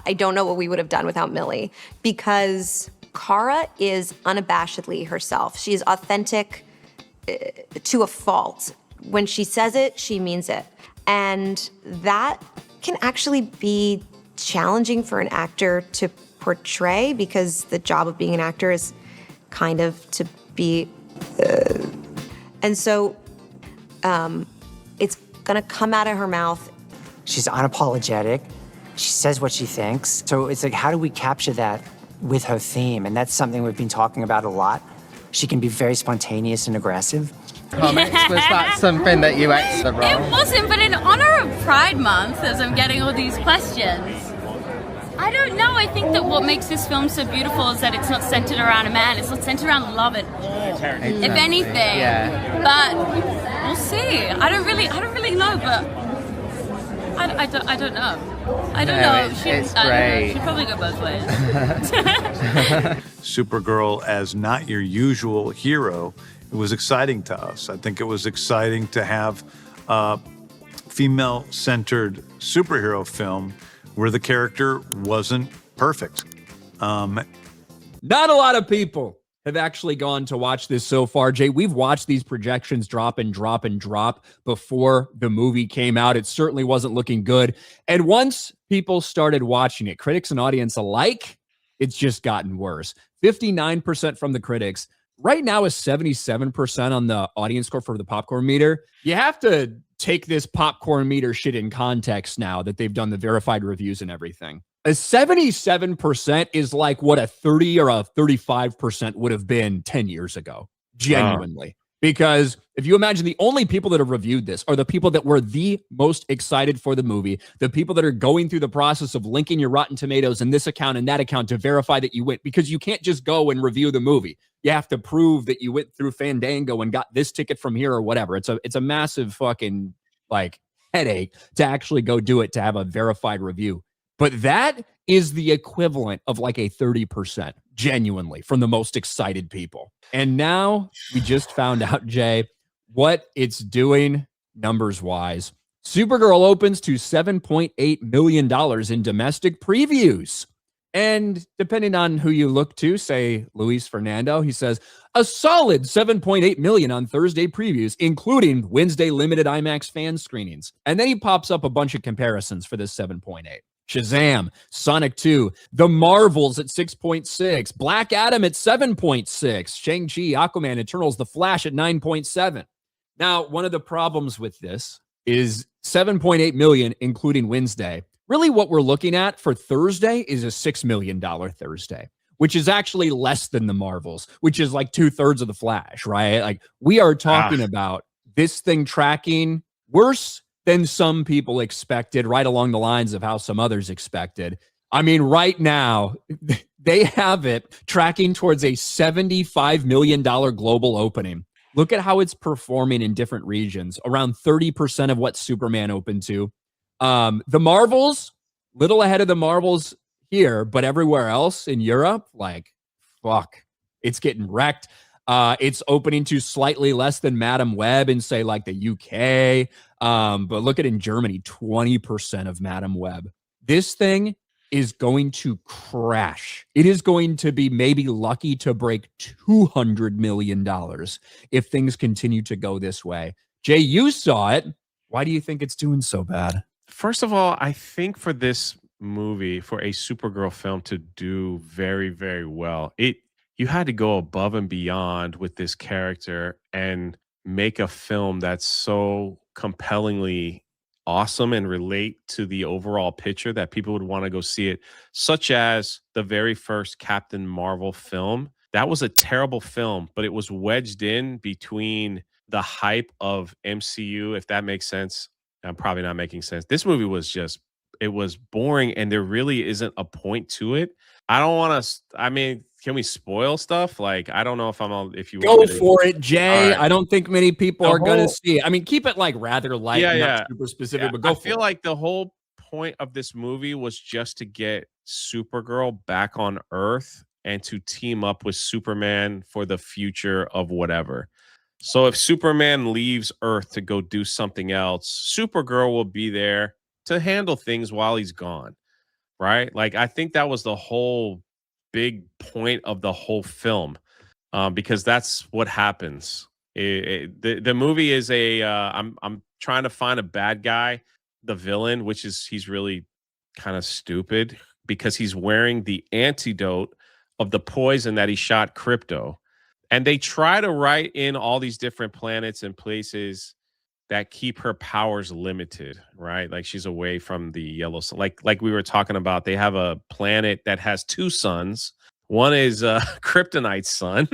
I don't know what we would have done without Millie, because Kara is unabashedly herself. She is authentic to a fault. When she says it, she means it. And that can actually be challenging for an actor to portray, because the job of being an actor is kind of to be... And so it's gonna come out of her mouth. She's unapologetic. She says what she thinks. So it's like, how do we capture that with her theme? And that's something we've been talking about a lot. She can be very spontaneous and aggressive. Comics, was that something that you asked the role? It wasn't, but in honor of Pride Month, as I'm getting all these questions, I don't know. I think that what makes this film so beautiful is that it's not centered around a man. It's not centered around love at all, Exactly. if anything. Yeah. But we'll see. I don't really know, but I don't know. I don't know. It's great. She'd probably go both ways. Supergirl as not your usual hero, it was exciting to us. I think it was exciting to have a female-centered superhero film where the character wasn't perfect. Not a lot of people have actually gone to watch this so far. Jay, we've watched these projections drop and drop and drop before the movie came out. It certainly wasn't looking good. And once people started watching it, critics and audience alike, it's just gotten worse. 59% from the critics. Right now is 77% on the audience score for the popcorn meter. You have to take this popcorn meter shit in context now that they've done the verified reviews and everything. A 77% is like what a 30 or a 35% would have been 10 years ago, genuinely. Because if you imagine, the only people that have reviewed this are the people that were the most excited for the movie, the people that are going through the process of linking your Rotten Tomatoes and this account and that account to verify that you went, because you can't just go and review the movie. You have to prove that you went through Fandango and got this ticket from here or whatever. It's a massive fucking like headache to actually go do it, to have a verified review. But that is the equivalent of like a 30%, genuinely, from the most excited people. And now we just found out, Jay, what it's doing numbers-wise. Supergirl opens to $7.8 million in domestic previews. And depending on who you look to, say Luis Fernando, he says, a solid $7.8 million on Thursday previews, including Wednesday limited IMAX fan screenings. And then he pops up a bunch of comparisons for this 7.8. Shazam, Sonic 2, The Marvels at 6.6, Black Adam at 7.6, Shang-Chi, Aquaman, Eternals, The Flash at 9.7. Now, one of the problems with this is 7.8 million, including Wednesday. Really what we're looking at for Thursday is a $6 million Thursday, which is actually less than The Marvels, which is like 2/3 of The Flash, right? Like, we are talking about this thing tracking worse than some people expected, right along the lines of how some others expected. I mean, right now, they have it tracking towards a $75 million global opening. Look at how it's performing in different regions, around 30% of what Superman opened to. The Marvels, little ahead of the Marvels here, but everywhere else in Europe, like, fuck, it's getting wrecked. It's opening to slightly less than Madam Web in, say, like the UK. But look at in Germany, 20% of Madam Web. This thing is going to crash. It is going to be maybe lucky to break $200 million if things continue to go this way. Jay, you saw it. Why do you think it's doing so bad? First of all, I think for this movie, for a Supergirl film to do very, very well, you had to go above and beyond with this character and make a film that's so compellingly awesome and relate to the overall picture that people would want to go see it, such as the very first Captain Marvel film. That was a terrible film, but it was wedged in between the hype of MCU, if that makes sense. I'm probably not making sense. This movie was just, it was boring, and there really isn't a point to it. I don't want to, I mean, can we spoil stuff? Like, I don't know if if you go for it, Jay. Right. I don't think many people are going to see it. I mean, keep it like rather light, not super specific, but go for it. I feel like the whole point of this movie was just to get Supergirl back on Earth and to team up with Superman for the future of whatever. So if Superman leaves Earth to go do something else, Supergirl will be there to handle things while he's gone. right? Like, I think that was the whole big point of the whole film, because that's what happens. The movie is I'm trying to find a bad guy, the villain, which is he's really kind of stupid because he's wearing the antidote of the poison that he shot Crypto. And they try to write in all these different planets and places that keep her powers limited, right? Like she's away from the yellow sun. Like we were talking about, they have a planet that has two suns. One is Kryptonite's sun,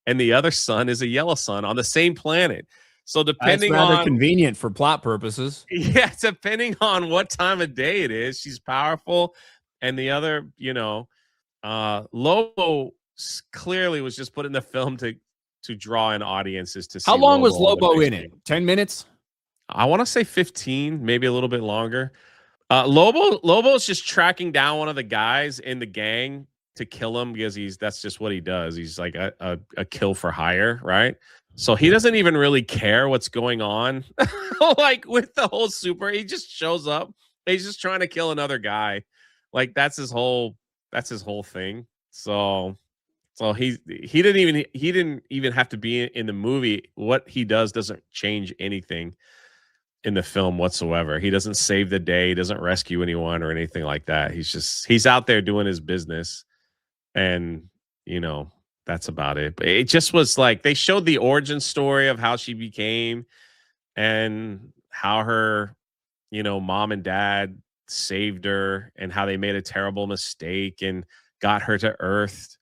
and the other sun is a yellow sun on the same planet. So depending That's rather on convenient for plot purposes. yeah, depending on what time of day it is, she's powerful. And the other, Lobo clearly was just put in the film to draw in audiences to see. How long was on the Lobo big in it? screen. 10 minutes? I want to say 15, maybe a little bit longer. Lobo's just tracking down one of the guys in the gang to kill him because that's just what he does. He's like a kill for hire, right? So he doesn't even really care what's going on. Like with the whole he just shows up. He's just trying to kill another guy. Like that's his whole thing. So he didn't even have to be in the movie. What he does doesn't change anything in the film whatsoever. He doesn't save the day. He doesn't rescue anyone or anything like that. He's out there doing his business, and that's about it. But it just was like they showed the origin story of how she became and how her, mom and dad saved her and how they made a terrible mistake and got her to Earth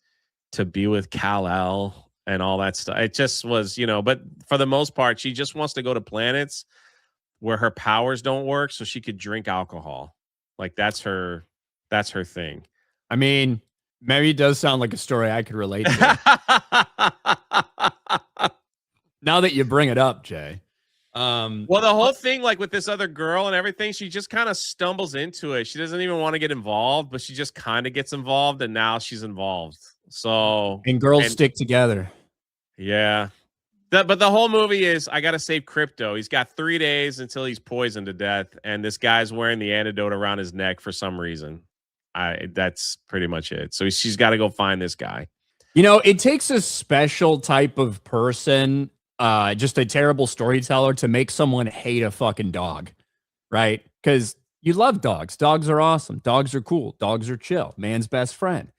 to be with Kal-El and all that stuff. It just was, but for the most part, she just wants to go to planets where her powers don't work so she could drink alcohol. Like that's her thing. I mean, maybe it does sound like a story I could relate to. Now that you bring it up, Jay. Well, the whole thing, like with this other girl and everything, she just kind of stumbles into it. She doesn't even want to get involved, but she just kind of gets involved, and now she's involved. So and girls stick together. Yeah. But the whole movie is, I got to save Crypto. He's got 3 days until he's poisoned to death, and this guy's wearing the antidote around his neck for some reason. That's pretty much it. So she's got to go find this guy. It takes a special type of person, just a terrible storyteller, to make someone hate a fucking dog, right? Because you love dogs. Dogs are awesome. Dogs are cool. Dogs are chill. Man's best friend.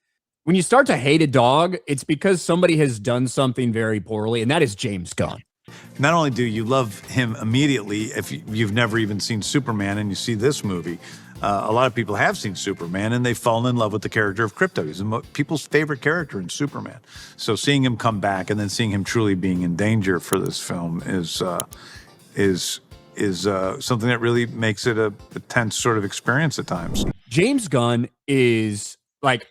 When you start to hate a dog, it's because somebody has done something very poorly, and that is James Gunn. Not only do you love him immediately, if you've never even seen Superman and you see this movie, a lot of people have seen Superman and they've fallen in love with the character of Krypto. He's people's favorite character in Superman. So seeing him come back and then seeing him truly being in danger for this film is something that really makes it a tense sort of experience at times. James Gunn is like,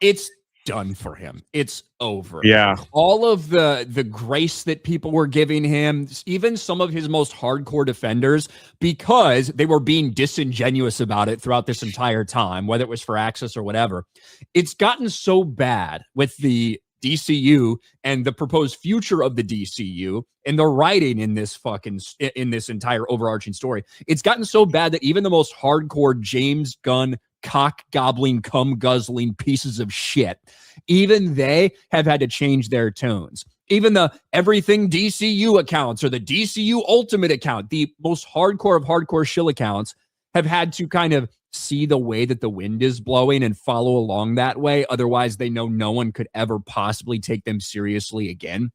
it's done for him. It's over. Yeah. All of the grace that people were giving him, even some of his most hardcore defenders, because they were being disingenuous about it throughout this entire time, whether it was for access or whatever. It's gotten so bad with the DCU and the proposed future of the DCU and the writing in this entire overarching story. It's gotten so bad that even the most hardcore James Gunn cock gobbling, cum guzzling pieces of shit, even they have had to change their tones. Even the everything DCU accounts or the DCU Ultimate account, the most hardcore of hardcore shill accounts, have had to kind of see the way that the wind is blowing and follow along that way. Otherwise, they know no one could ever possibly take them seriously again.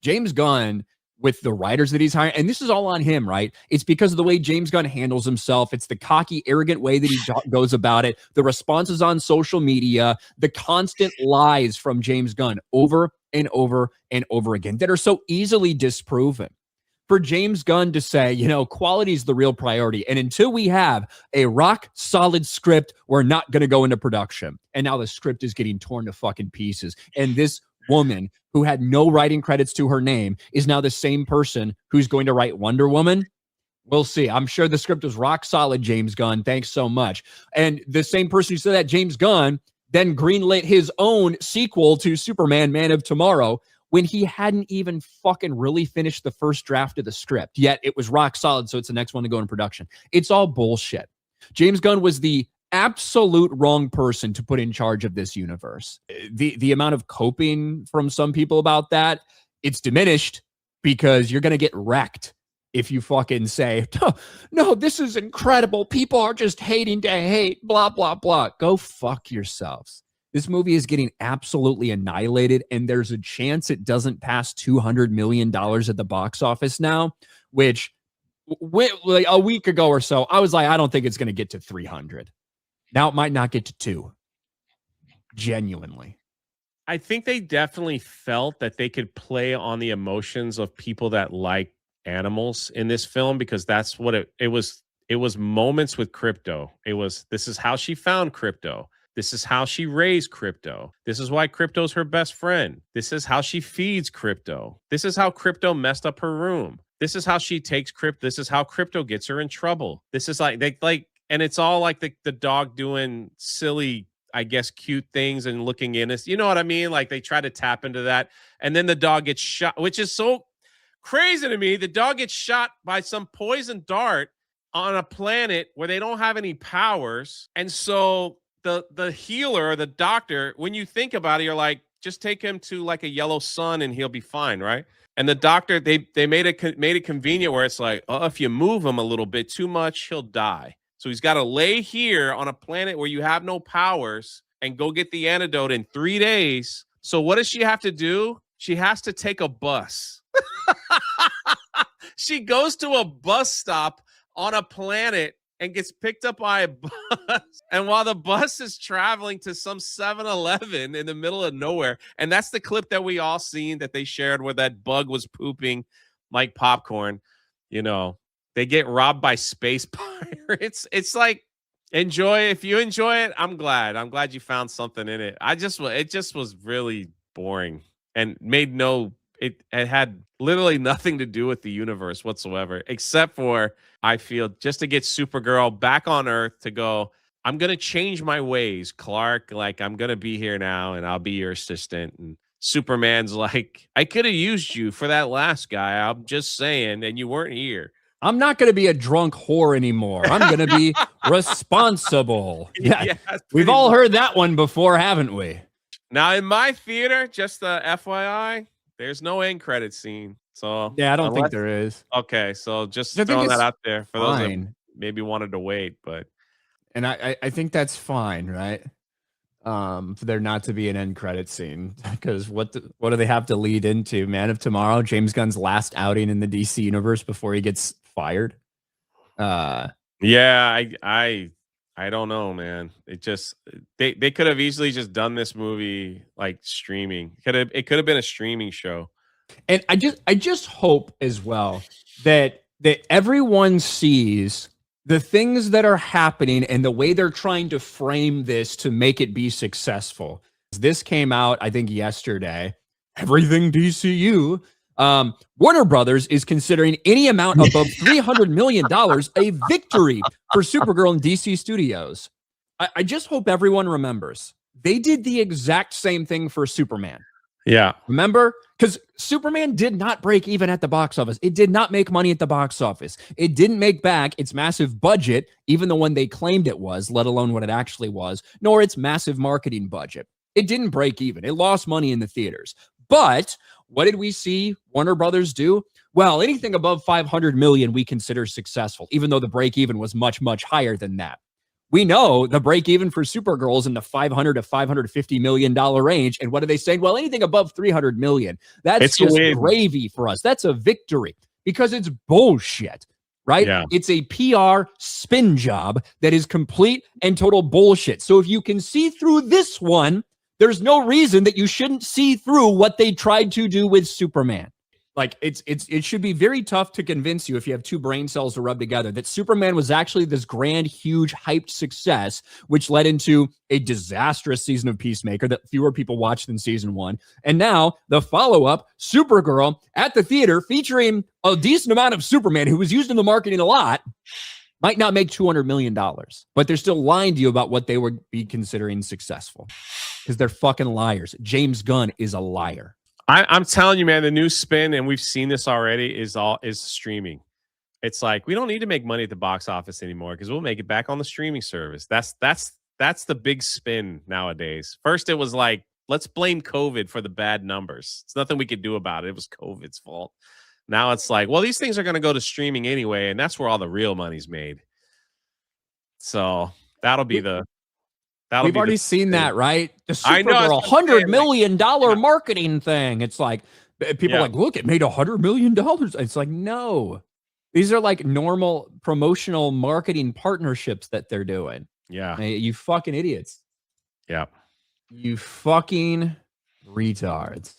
James Gunn, with the writers that he's hiring, and this is all on him, right? It's because of the way James Gunn handles himself. It's the cocky, arrogant way that he goes about it, the responses on social media, the constant lies from James Gunn over and over and over again that are so easily disproven. For James Gunn to say, quality is the real priority, and until we have a rock solid script, we're not going to go into production. And now the script is getting torn to fucking pieces. And this woman who had no writing credits to her name is now the same person who's going to write Wonder Woman. We'll see. I'm sure the script was rock solid, James Gunn. Thanks so much. And the same person who said that, James Gunn, then greenlit his own sequel to Superman, Man of Tomorrow, when he hadn't even fucking really finished the first draft of the script. Yet it was rock solid, so it's the next one to go in production. It's all bullshit. James Gunn was the absolute wrong person to put in charge of this universe. The amount of coping from some people about that, it's diminished because you're going to get wrecked if you fucking say, no, this is incredible. People are just hating to hate, blah, blah, blah. Go fuck yourselves. This movie is getting absolutely annihilated, and there's a chance it doesn't pass $200 million at the box office now, which like a week ago or so, I was like, I don't think it's going to get to 300. Now it might not get to 2. Genuinely. I think they definitely felt that they could play on the emotions of people that like animals in this film, because that's what it was. It was moments with Crypto. This is how she found Crypto. This is how she raised Crypto. This is why Crypto's her best friend. This is how she feeds Crypto. This is how Crypto messed up her room. This is how she takes Crypto. This is how Crypto gets her in trouble. This is and it's all like the dog doing silly, I guess, cute things and looking innocent. You know what I mean? Like they try to tap into that. And then the dog gets shot, which is so crazy to me. The dog gets shot by some poison dart on a planet where they don't have any powers. And so the healer, the doctor, when you think about it, you're like, just take him to like a yellow sun and he'll be fine, right? And the doctor, they made it convenient where it's like, oh, if you move him a little bit too much, he'll die. So he's got to lay here on a planet where you have no powers and go get the antidote in 3 days. So what does she have to do? She has to take a bus. She goes to a bus stop on a planet and gets picked up by a bus. And while the bus is traveling to some 7-Eleven in the middle of nowhere, and that's the clip that we all seen that they shared where that bug was pooping like popcorn, you know, they get robbed by space pirates. It's like, if you enjoy it, I'm glad you found something in it. It just was really boring and it had literally nothing to do with the universe whatsoever, except for, I feel, just to get Supergirl back on Earth to go, I'm going to change my ways, Clark. Like, I'm going to be here now and I'll be your assistant. And Superman's like, I could have used you for that last guy. I'm just saying. And you weren't here. I'm not going to be a drunk whore anymore. I'm going to be responsible. Yeah, we've all heard that one before, haven't we? Now, in my theater, just the FYI, there's no end credit scene. So yeah, I don't think there is. Okay, so just throwing that out there for those that maybe wanted to wait, and I think that's fine, right? For there not to be an end credit scene, because what do they have to lead into? Man of Tomorrow, James Gunn's last outing in the DC universe before he gets fired. Yeah, I don't know, man. It just they could have easily just done this movie like streaming. It could have been a streaming show. And I just hope as well that everyone sees the things that are happening and the way they're trying to frame this to make it be successful. This came out, I think, yesterday. Everything DCU. Warner Brothers is considering any amount above $300 million a victory for Supergirl and DC Studios. I just hope everyone remembers they did the exact same thing for Superman. Yeah. Remember? Because Superman did not break even at the box office. It did not make money at the box office. It didn't make back its massive budget, even the one they claimed it was, let alone what it actually was, nor its massive marketing budget. It didn't break even. It lost money in the theaters. But what did we see Warner Brothers do? Well, anything above 500 million we consider successful, even though the break even was much, much higher than that. We know the break even for Supergirl is in the $500 to $550 million range. And what are they saying? Well, anything above 300 million, that's just gravy for us. That's a victory because it's bullshit, right? Yeah. It's a PR spin job that is complete and total bullshit. So if you can see through this one, there's no reason that you shouldn't see through what they tried to do with Superman. Like it should be very tough to convince you, if you have two brain cells to rub together, that Superman was actually this grand, huge, hyped success, which led into a disastrous season of Peacemaker that fewer people watched than season 1. And now the follow-up, Supergirl, at the theater, featuring a decent amount of Superman, who was used in the marketing a lot, might not make $200 million, but they're still lying to you about what they would be considering successful because they're fucking liars. James Gunn is a liar. I'm telling you, man, the new spin, and we've seen this already, is streaming. It's like we don't need to make money at the box office anymore because we'll make it back on the streaming service. That's the big spin nowadays. First, it was like, let's blame COVID for the bad numbers. It's nothing we could do about it. It was COVID's fault. Now it's like, well, these things are going to go to streaming anyway, and that's where all the real money's made. So that'll be the. We've already seen that, right? The I know, Supergirl $100 million marketing thing. It's like people are like, look, it made $100 million. It's like, no, these are like normal promotional marketing partnerships that they're doing. Yeah. Hey, you fucking idiots. Yeah. You fucking retards.